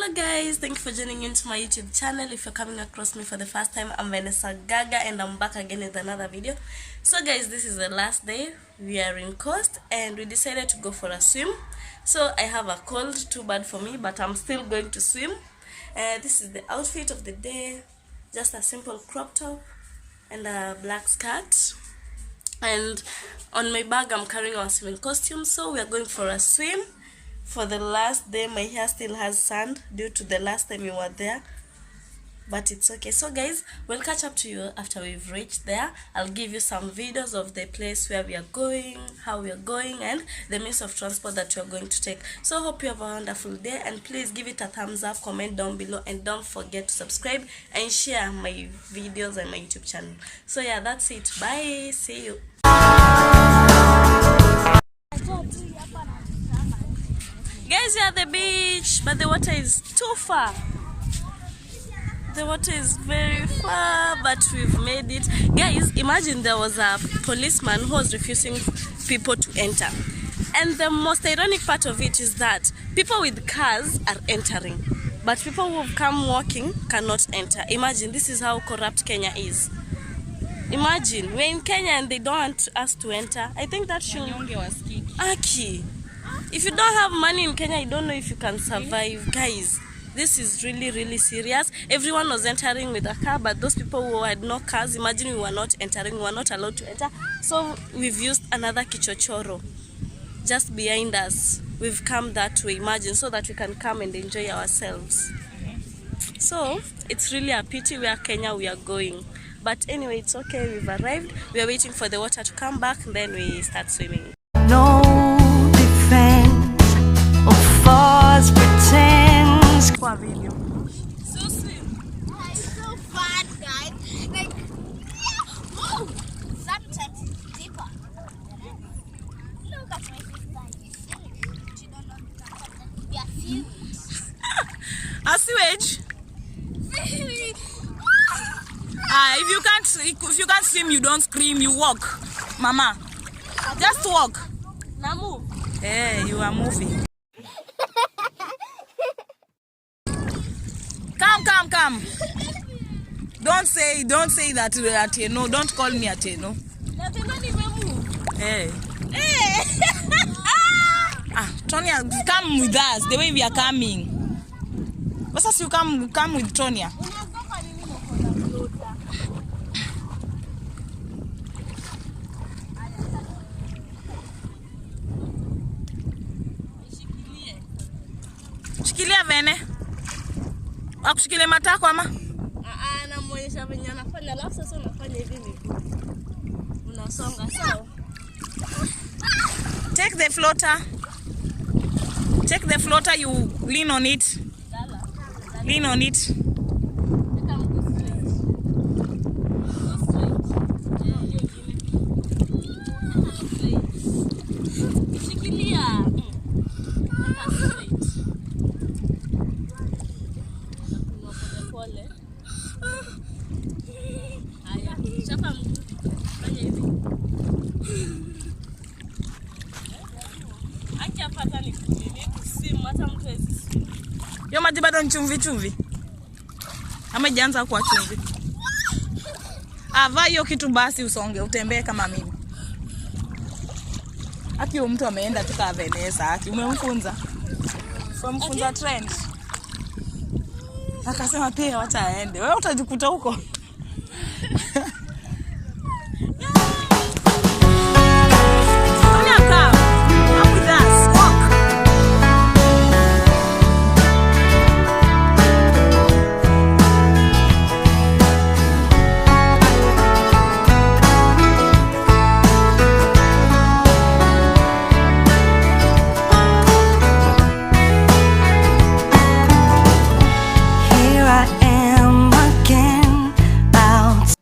Hello guys, thank you for joining into my YouTube channel. If you're coming across me for the first time, I'm Vanessa Gaga and I'm back again with another video. So guys, this is the last day. We are in Coast and we decided to go for a swim. So I have a cold, too bad for me, but I'm still going to swim. This is the outfit of the day. Just a simple crop top and a black skirt. And on my bag I'm carrying our swimming costume. So we are going for a swim. For the last day, my hair still has sand due to the last time we were there, but it's okay. So guys, we'll catch up to you after we've reached there. I'll give you some videos of the place where we are going, how we are going, and the means of transport that we are going to take. So hope you have a wonderful day, and please give it a thumbs up, comment down below, and don't forget to subscribe and share my videos and my YouTube channel. So yeah, that's it. Bye. See you. Guys, we are at the beach, but the water is too far. The water is very far, but we've made it. Guys, imagine there was a policeman who was refusing people to enter. And the most ironic part of it is that people with cars are entering, but people who've come walking cannot enter. Imagine, this is how corrupt Kenya is. Imagine, we're in Kenya and they don't want us to enter. I think that should... Aki. If you don't have money in Kenya, I don't know if you can survive. Guys, this is really serious. Everyone was entering with a car, but those people who had no cars, imagine we were not entering, we were not allowed to enter. So we've used another kichochoro just behind us. We've come that way, imagine, so that we can come and enjoy ourselves. So it's really a pity we are Kenya, we are going. But anyway, it's okay, we've arrived. We are waiting for the water to come back, and then we start swimming. No defense or false pretense. For a video. So swim. It's so fun, guys. Like, yeah. Oh, sometimes it's deeper. Look at my sister. She don't know we are serious. A sewage. If you can't swim, you don't scream. You walk, Mama. Just walk. Now move. Hey, you are moving. Come. Don't say that you know. Don't call me at you know. Hey. Tonya, come with us the way we are coming. What's us you come with Tonya? Shikilia vene. Akushikilia matako ama? Namuonyesha venye anafanya, alafu sasa unafanya hivi miguu. Unasonga sawa. Take the floater, you lean on it. Lean on it. Yo maji bado ni chumvi. Amejanza kwa chumvi. Vaa hiyo kitu basi usonge, utembee kama mimi. Aki mtu ameenda tuka Vanessa, aki umemfunza. Umemfunza trend. Akasema pia wacha aende. Wewe utajikuta huko. Here I am again, out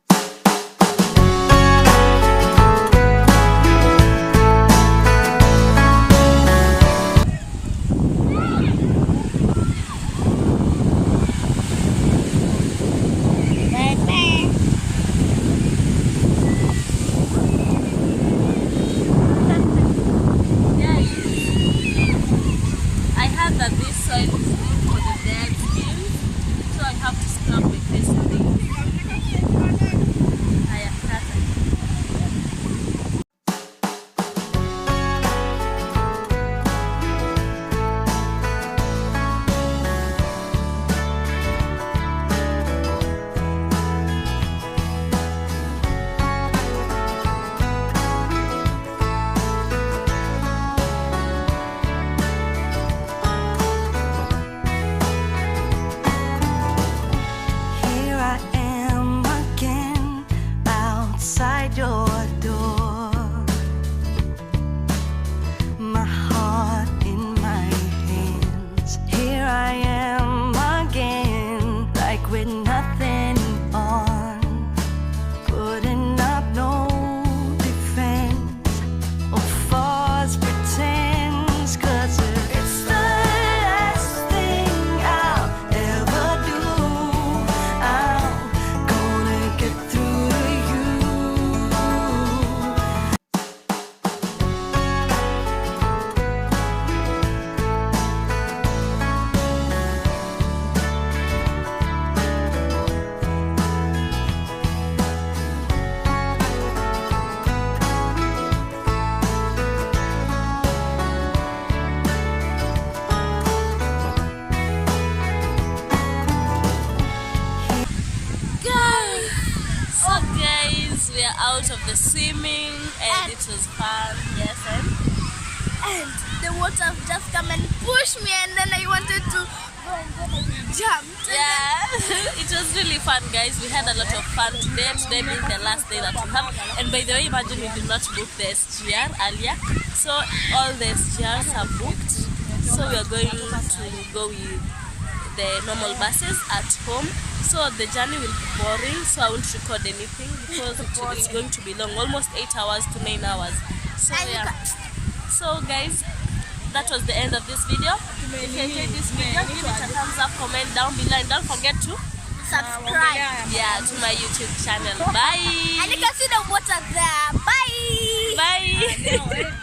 guys, we are out of the swimming and it was fun. Yes, and the water just come and push me, and then I wanted to go and then I jumped. yeah. It was really fun, guys. We had a lot of fun today. Today being the last day that we have. And by the way, imagine we did not book the SGR earlier, so all the SGRs are booked. So we are going to go with the normal buses at home. So the journey will be boring, so I won't record anything because it's going to be long, almost 8 hours to 9 hours. So yeah. So guys, that was the end of this video. If you enjoyed this video, give it a thumbs up, comment down below, and don't forget to Subscribe. yeah, to my YouTube channel. Bye. And you can see the water there. Bye. Bye.